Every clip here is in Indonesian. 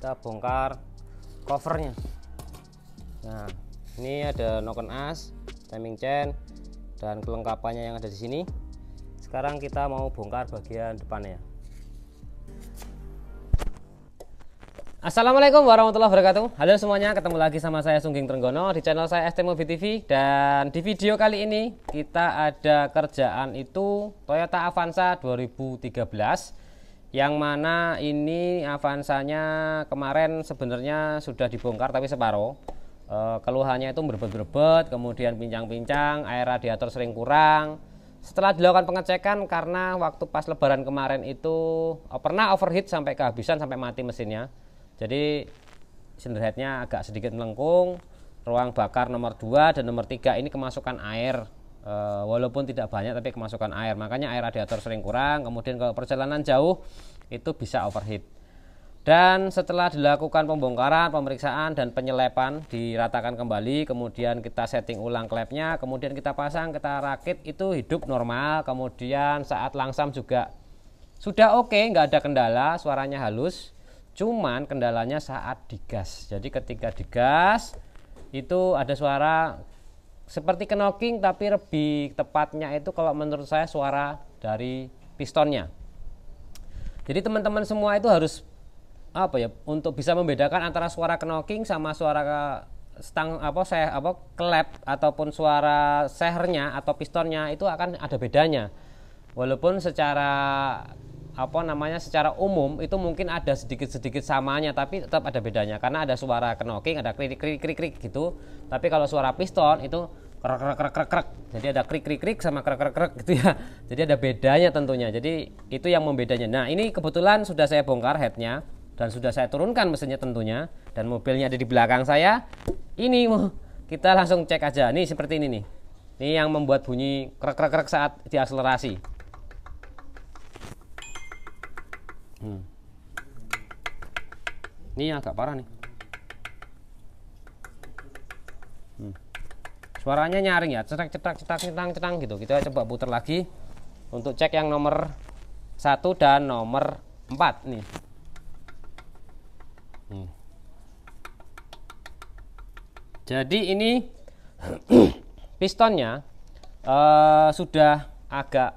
kita bongkar covernya. Nah, ini ada noken as, timing chain, dan kelengkapannya yang ada di sini. Sekarang kita mau bongkar bagian depannya. Assalamualaikum warahmatullahi wabarakatuh. Halo semuanya, ketemu lagi sama saya Sungging Trenggono di channel saya ST Mobi TV. Dan di video kali ini kita ada kerjaan itu Toyota Avanza 2013, yang mana ini Avanzanya kemarin sebenarnya sudah dibongkar tapi separuh. Keluhannya itu berebet-berebet, kemudian pincang-pincang, air radiator sering kurang. Setelah dilakukan pengecekan, karena waktu pas lebaran kemarin itu pernah overheat sampai kehabisan, sampai mati mesinnya. Jadi cylinder headnya agak sedikit melengkung, ruang bakar nomor 2 dan nomor 3 ini kemasukan air, walaupun tidak banyak tapi kemasukan air, makanya air radiator sering kurang. Kemudian kalau perjalanan jauh itu bisa overheat. Dan setelah dilakukan pembongkaran, pemeriksaan dan penyelepan, diratakan kembali, kemudian kita setting ulang klepnya, kemudian kita pasang, kita rakit, itu hidup normal. Kemudian saat langsam juga sudah oke, nggak ada kendala, suaranya halus. Cuman kendalanya saat digas. Jadi ketika digas itu ada suara seperti knocking, tapi lebih tepatnya itu kalau menurut saya suara dari pistonnya. Jadi teman-teman semua itu harus untuk bisa membedakan antara suara knocking sama suara stang klep ataupun suara sehernya atau pistonnya, itu akan ada bedanya. Walaupun secara secara umum itu mungkin ada sedikit-sedikit samanya, tapi tetap ada bedanya karena ada suara knocking, ada krik gitu. Tapi kalau suara piston itu krek. Jadi ada krik sama krek gitu ya. Jadi ada bedanya tentunya. Jadi itu yang membedanya. Nah, ini kebetulan sudah saya bongkar headnya dan sudah saya turunkan mesinnya tentunya, dan mobilnya ada di belakang saya. Ini kita langsung cek aja. Nih seperti ini nih. Ini yang membuat bunyi krek saat diakselerasi. Ini agak parah nih. Suaranya nyaring ya, cetak cetang gitu. Kita coba putar lagi untuk cek yang nomor 1 dan nomor 4 nih. Jadi ini pistonnya sudah agak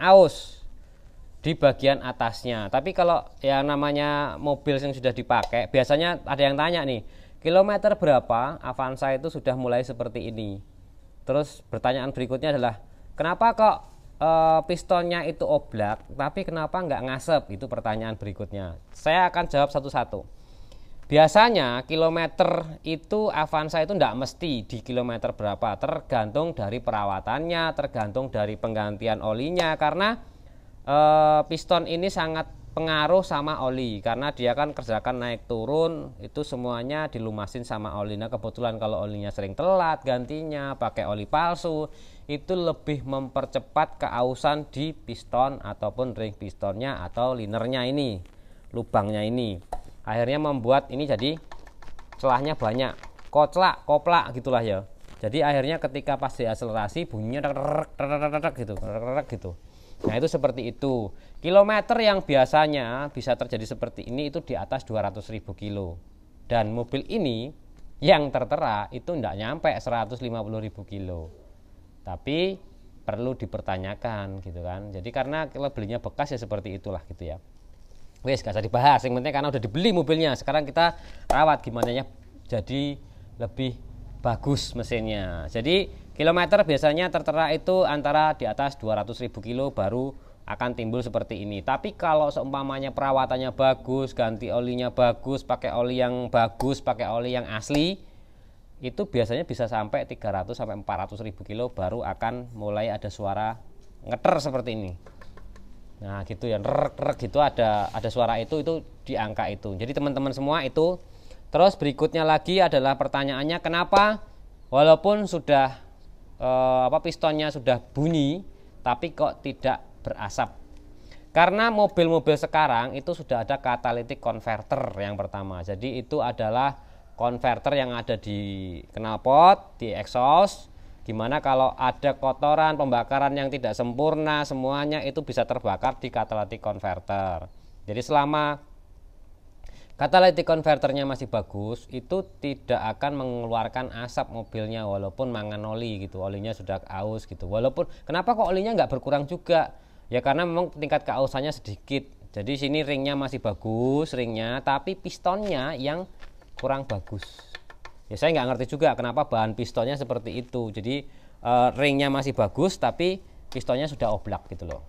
aus di bagian atasnya. Tapi kalau yang namanya mobil yang sudah dipakai, biasanya ada yang tanya nih, kilometer berapa Avanza itu sudah mulai seperti ini. Terus pertanyaan berikutnya adalah, kenapa kok pistonnya itu oblak tapi kenapa nggak ngasep? Itu pertanyaan berikutnya. Saya akan jawab satu-satu. Biasanya kilometer itu Avanza itu tidak mesti di kilometer berapa, tergantung dari perawatannya, tergantung dari penggantian olinya, karena piston ini sangat pengaruh sama oli, karena dia kan kerjakan naik turun itu semuanya dilumasin sama oli. Nah, kebetulan kalau olinya sering telat gantinya, pakai oli palsu, itu lebih mempercepat keausan di piston ataupun ring pistonnya atau linernya ini, lubangnya ini. Akhirnya membuat ini jadi celahnya banyak, koplak gitulah ya. Jadi akhirnya ketika pas diakselerasi bunyinya gitu. Nah, itu seperti itu. Kilometer yang biasanya bisa terjadi seperti ini itu di atas 200.000 kilo. Dan mobil ini yang tertera itu tidak nyampe 150.000 kilo. Tapi perlu dipertanyakan gitu kan. Jadi karena kalau belinya bekas ya seperti itulah gitu ya. Wes, gak usah dibahas. Yang penting karena udah dibeli mobilnya, sekarang kita rawat gimana ya jadi lebih bagus mesinnya. Jadi kilometer biasanya tertera itu antara di atas 200.000 kilo baru akan timbul seperti ini. Tapi kalau seumpamanya perawatannya bagus, ganti olinya bagus, pakai oli yang bagus, pakai oli yang asli, itu biasanya bisa sampai 300 sampai 400.000 kilo baru akan mulai ada suara ngeter seperti ini. Nah, gitu ya, rek gitu ada suara itu di angka itu. Jadi teman-teman semua itu. Terus berikutnya lagi adalah pertanyaannya, kenapa walaupun sudah pistonnya sudah bunyi tapi kok tidak berasap? Karena mobil-mobil sekarang itu sudah ada catalytic converter yang pertama. Jadi itu adalah konverter yang ada di knalpot, di exhaust, gimana kalau ada kotoran pembakaran yang tidak sempurna, semuanya itu bisa terbakar di catalytic converter. Jadi selama catalytic converternya masih bagus, itu tidak akan mengeluarkan asap mobilnya walaupun mangan oli gitu, olinya sudah aus gitu. Walaupun kenapa kok olinya nggak berkurang juga? Ya karena memang tingkat keausannya sedikit. Jadi sini ringnya masih bagus ringnya, tapi pistonnya yang kurang bagus. Ya saya nggak ngerti juga kenapa bahan pistonnya seperti itu. Jadi ringnya masih bagus, tapi pistonnya sudah oblak gitu loh.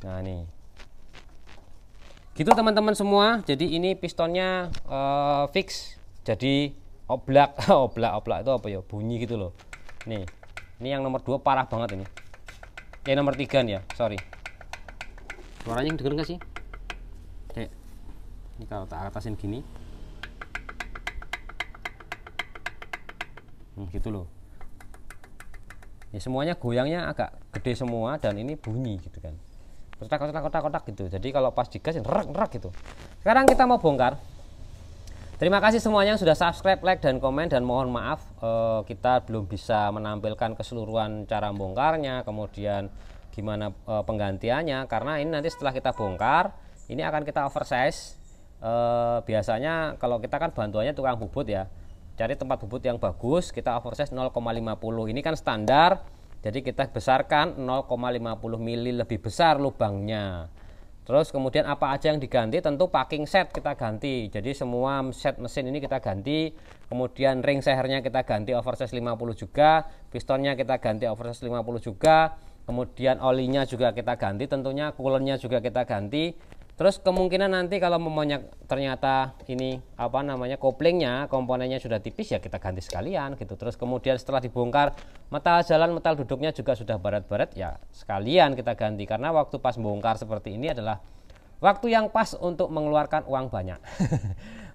Nah nih. Gitu teman-teman semua. Jadi ini pistonnya fix. Jadi oblak, oblak itu apa ya? Bunyi gitu loh. Nih. Ini yang nomor 2 parah banget ini. Nomor 3 nih ya, sorry. Suaranya denger nggak sih? Ini kalau tak atasin gini. Gitu loh. Ya semuanya goyangnya agak gede semua dan ini bunyi gitu kan. Kotak gitu. Jadi kalau pas digas rerak gitu. Sekarang kita mau bongkar. Terima kasih semuanya yang sudah subscribe, like dan komen, dan mohon maaf kita belum bisa menampilkan keseluruhan cara bongkarnya, kemudian gimana penggantiannya, karena ini nanti setelah kita bongkar ini akan kita oversize. Biasanya kalau kita kan bantuannya tukang bubut ya, cari tempat bubut yang bagus, kita oversize 0,50. Ini kan standar, jadi kita besarkan 0,50 mili lebih besar lubangnya. Terus kemudian apa aja yang diganti, tentu packing set kita ganti. Jadi semua set mesin ini kita ganti. Kemudian ring sehernya kita ganti oversize 50 juga, pistonnya kita ganti oversize 50 juga. Kemudian olinya juga kita ganti, tentunya coolernya juga kita ganti. Terus kemungkinan nanti kalau memangnya ternyata ini apa namanya koplingnya, komponennya sudah tipis, ya kita ganti sekalian gitu. Terus kemudian setelah dibongkar metal jalan, metal duduknya juga sudah baret-baret, ya sekalian kita ganti. Karena waktu pas bongkar seperti ini adalah waktu yang pas untuk mengeluarkan uang banyak.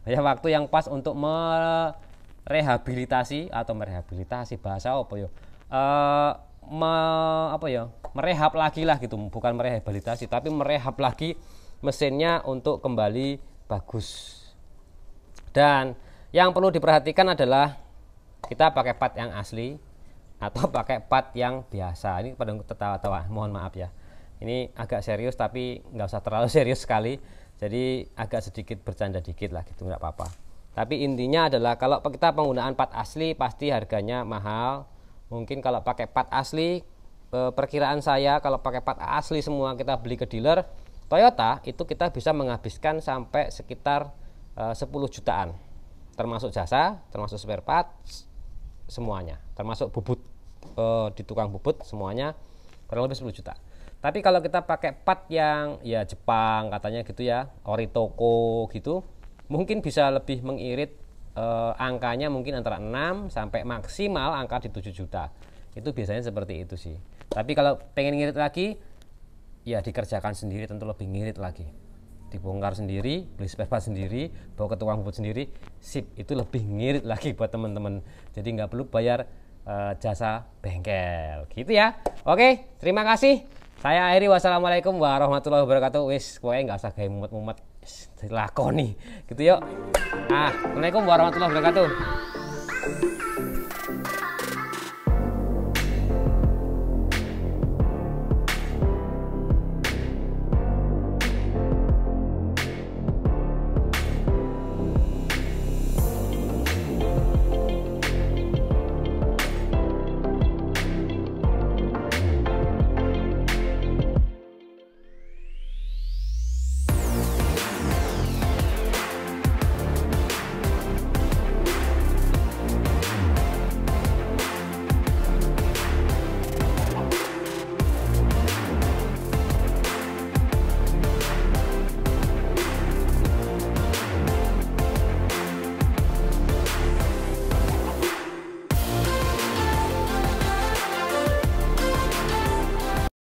Ya waktu yang pas untuk merehabilitasi bahasa apa ya? Merehab lagi lah gitu, bukan merehabilitasi tapi merehab lagi mesinnya untuk kembali bagus. Dan yang perlu diperhatikan adalah kita pakai part yang asli atau pakai part yang biasa. Ini pada tertawa-tawa, mohon maaf ya. Ini agak serius tapi nggak usah terlalu serius sekali. Jadi agak sedikit bercanda dikit lah gitu, nggak apa-apa. Tapi intinya adalah kalau kita penggunaan part asli pasti harganya mahal. Mungkin kalau pakai part asli, perkiraan saya kalau pakai part asli semua kita beli ke dealer Toyota itu kita bisa menghabiskan sampai sekitar 10 jutaan, termasuk jasa, termasuk spare part, semuanya, termasuk bubut di tukang bubut semuanya kurang lebih 10 juta. Tapi kalau kita pakai part yang ya Jepang katanya gitu ya, ori toko gitu, mungkin bisa lebih mengirit, angkanya mungkin antara 6 sampai maksimal angka di 7 juta. Itu biasanya seperti itu sih. Tapi kalau pengen ngirit lagi, ya dikerjakan sendiri, tentu lebih ngirit lagi. Dibongkar sendiri, beli spare part sendiri, bawa ke tukang bubut sendiri, sip, itu lebih ngirit lagi buat teman-teman. Jadi nggak perlu bayar jasa bengkel, gitu ya. Oke, terima kasih. Saya akhiri, wassalamualaikum warahmatullahi wabarakatuh. Wis, pokoknya nggak usah kayak mumet-mumet, dilakoni, gitu yuk. Assalamualaikum warahmatullahi wabarakatuh.